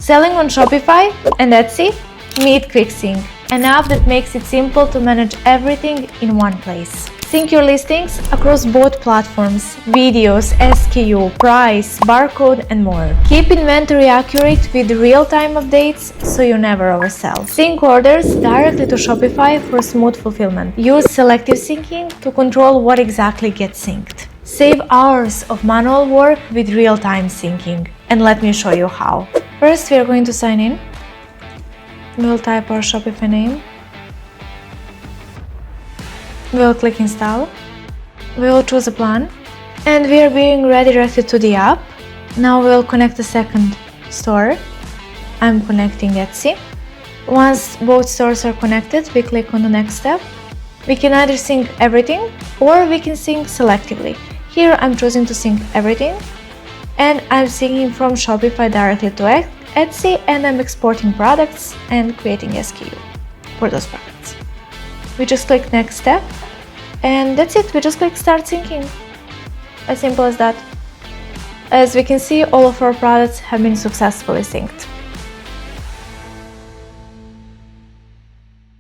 Selling on Shopify and Etsy? Meet QuickSync, an app that makes it simple to manage everything in one place. Sync your listings across both platforms, videos, SKU, price, barcode, and more. Keep inventory accurate with real-time updates so you never oversell. Sync orders directly to Shopify for smooth fulfillment. Use selective syncing to control what exactly gets synced. Save hours of manual work with real-time syncing. And let me show you how. First, we are going to sign in. We'll type our Shopify name. We'll click install. We will choose a plan. And we are being redirected to the app. Now we'll connect the second store. I'm connecting Etsy. Once both stores are connected, we click on the next step. We can either sync everything or we can sync selectively. Here I'm choosing to sync everything. And I'm syncing from Shopify directly to Etsy, and I'm exporting products and creating SKU for those products. We just click next step, and that's it. We just click start syncing. As simple as that. As we can see, all of our products have been successfully synced.